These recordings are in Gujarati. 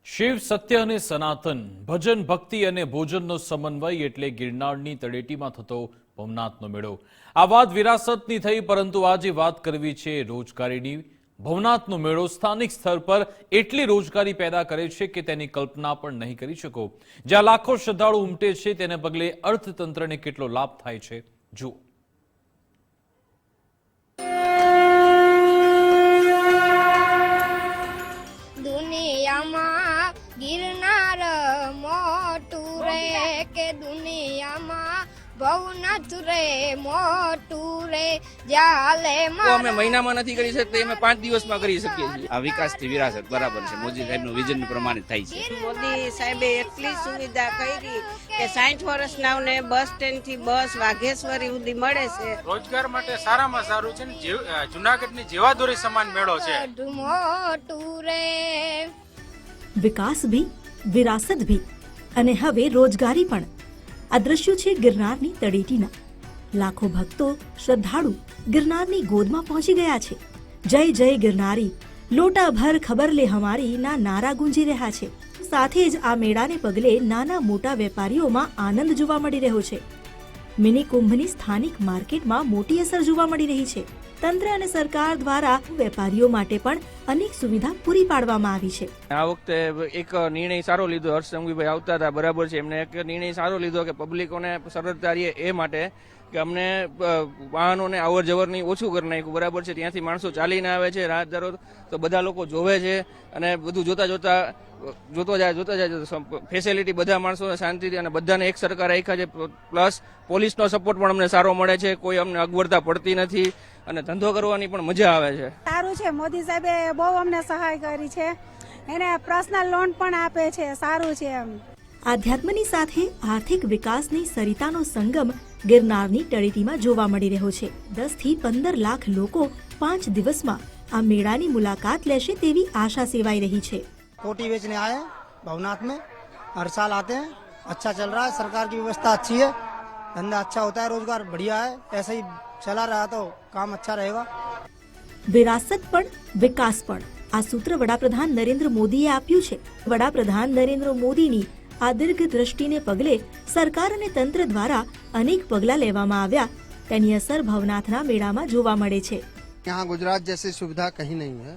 શિવ સત્ય અને સનાતન ભજન ભક્તિ અને ભોજનનો સમન્વય એટલે ગિરનારની તળેટીમાં થતો ભવનાથનો મેળો। આ વાત વિરાસતની થઈ, પરંતુ આજે વાત કરવી છે રોજગારીની। ભવનાથનો મેળો સ્થાનિક સ્તર પર એટલી રોજગારી પેદા કરે છે કે તેની કલ્પના પણ નહીં કરી શકો। જ્યાં લાખો શ્રદ્ધાળુ ઉમટે છે તેને પગલે અર્થતંત્રને કેટલો લાભ થાય છે જુઓ। દુનિયામાં ગિરનાર મોટું રે કે દુનિયામાં ભવનાથ રે મોટું રે જાલે અમે મહિનામાં નથી કરી શકતા, અમે 5 દિવસમાં કરી શકીએ છીએ। આ વિકાસથી વિરાસત બરાબર છે, મોદી સાહેબનું વિઝન પ્રમાણે થાય છે। મોદી સાહેબે એટલી સુવિધા કરી કે 60 વર્ષનાઓને બસ સ્ટેન્ડ થી બસ વાઘેશ્વરી સુધી મળે છે। રોજગાર માટે સારામાં સારું છે ને જુનાગઢની જીવાદોરી સમાન મેળો છે। મોટું રે વિકાસ ભી, વિરાસત ભી અને હવે રોજગારી પણ। આ દ્રશ્યો છે ગિરનારની તળેટીના। લાખો ભક્તો શ્રદ્ધાળુ ગિરનારની ગોદમાં પહોંચી ગયા છે। જય જય ગિરનારી, લોટા ભર ખબર લે હમારી ના નારા ગુંજી રહ્યા છે। સાથે જ આ મેળાને પગલે નાના મોટા વેપારીઓમાં આનંદ જોવા મળી રહ્યો છે। મિની કુંભની સ્થાનિક માર્કેટમાં મોટી અસર જોવા મળી રહી છે। તંત્ર અને સરકાર દ્વારા વેપારીઓ માટે પણ અનેક સુવિધા પૂરી પાડવામાં આવી છે। આ વખતે એક નિર્ણય સારો લીધો, હર્ષ સંઘવીભાઈ આવતા હતા, બરાબર છે, એમને એક નિર્ણય સારો લીધો કે પબ્લિકોને સરળતા રહે એ માટે કે અમને વાહનોને અવર જવરની ઓછું કરી નાખ્યું, બરાબર છે। ત્યાંથી માણસો ચાલીને આવે છે રાહદારો, તો બધા લોકો જોવે છે અને બધું જોતા જાય ફેસિલિટી બધા માણસોને શાંતિથી અને બધાને એક સરકાર રાખ્યા છે। પ્લસ પોલીસનો સપોર્ટ પણ અમને સારો મળે છે, કોઈ અમને અગવડતા પડતી નથી અને ધંધો કરવાની પણ મજા આવે છે। સારું છે, મોદી સાહેબે બહુ અમને સહાય કરી છે, એને પર્સનલ લોન પણ આપે છે, સારું છે એમ। આધ્યાત્મની સાથે આર્થિક વિકાસની સરિતાનો સંગમ ગિરનારની તળેટીમાં જોવા મળી રહ્યો છે। 10 થી 15 લાખ લોકો 5 દિવસમાં આ મેળાની મુલાકાત લેશે તેવી આશા સેવાઈ રહી છે। कोटी बेचने आए हैं भवनाथ में, हर साल आते हैं, अच्छा चल रहा है, सरकार की व्यवस्था अच्छी है, धंधा अच्छा होता है, रोजगार बढ़िया है, ऐसे ही चला रहा तो काम अच्छा रहेगा। વિરાસત પણ વિકાસ પણ આ સૂત્ર વડાપ્રધાન નરેન્દ્ર મોદીએ આપ્યું છે। વડાપ્રધાન નરેન્દ્ર મોદીની આ દીર્ઘ દ્રષ્ટિને પગલે સરકાર અને તંત્ર દ્વારા અનેક પગલાં લેવામાં આવ્યા, તેની અસર ભવનાથના મેળામાં જોવા મળે છે। यहाँ गुजरात जैसी सुविधा कहीं नहीं है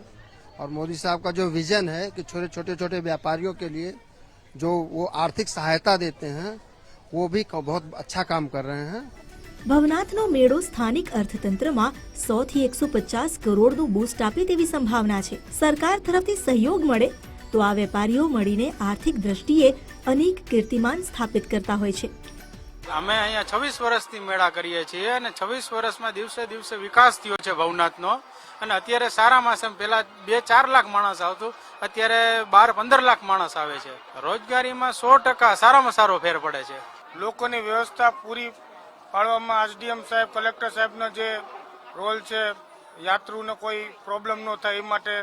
और मोदी साहब का जो विजन है कि छोटे व्यापारियों के लिए जो वो आर्थिक सहायता देते हैं वो भी बहुत अच्छा काम कर रहे हैं। ભવનાથનો મેળો સ્થાનિક અર્થતંત્રમાં 100 થી 150 કરોડનું બૂસ્ટ આપે તેવી સંભાવના છે। સરકાર તરફથી સહયોગ મળે તો આ વેપારીઓ મળીને આર્થિક દ્રષ્ટિએ અનેક કીર્તિમાન સ્થાપિત કરતા હોય છે। અમે અહીંયા 26 વર્ષથી મેળા કરીએ છીએ અને 26 વર્ષમાં દિવસે દિવસે વિકાસ થયો છે ભવનાથનો। અને અત્યારે સારામાં સારા પહેલા 2-4 લાખ માણસ આવતું, અત્યારે 12-15 લાખ માણસ આવે છે। રોજગારીમાં 100% સારામાં સારો ફેર પડે છે। લોકોની વ્યવસ્થા પૂરી પાડવામાં એસડીએમ સાહેબ, કલેક્ટર સાહેબનો જે રોલ છે, યાત્રુને કોઈ પ્રોબ્લેમ ન થાય એ માટે,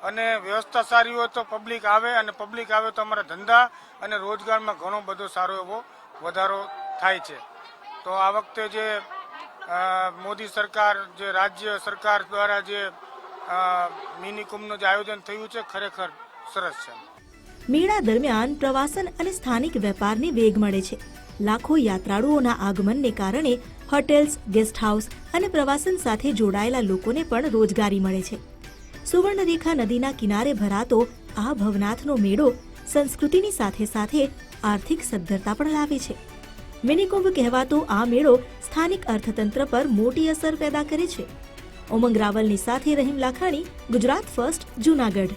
અને વ્યવસ્થા સારી હોય તો પબ્લિક આવે, અને પબ્લિક આવે તો અમારા ધંધા અને રોજગારમાં ઘણો બધો સારો એવો વધારો થાય છે। તો આ વખતે જે મોદી સરકાર, જે રાજ્ય સરકાર દ્વારા જે મિની કુંભનું જે આયોજન થયું છે, ખરેખર સરસ છે। મેળા દરમિયાન પ્રવાસન અને સ્થાનિક વેપારને વેગ મળે છે। લાખો યાત્રાળુઓના આગમનને કારણે હોટેલ્સ, ગેસ્ટ હાઉસ અને પ્રવાસન સાથે જોડાયેલા લોકોને પણ રોજગારી મળે છે। સુવર્ણરેખા નદીના કિનારે ભરાતો આ ભવનાથનો મેળો સંસ્કૃતિની સાથે સાથે આર્થિક સદ્ધરતા પણ લાવે છે। મિનિકુંભ કહેવાતો આ મેળો સ્થાનિક અર્થતંત્ર પર મોટી અસર પેદા કરે છે। ઉમંગ રાવલની સાથે રહીમ લાખાણી, ગુજરાત ફર્સ્ટ, જૂનાગઢ।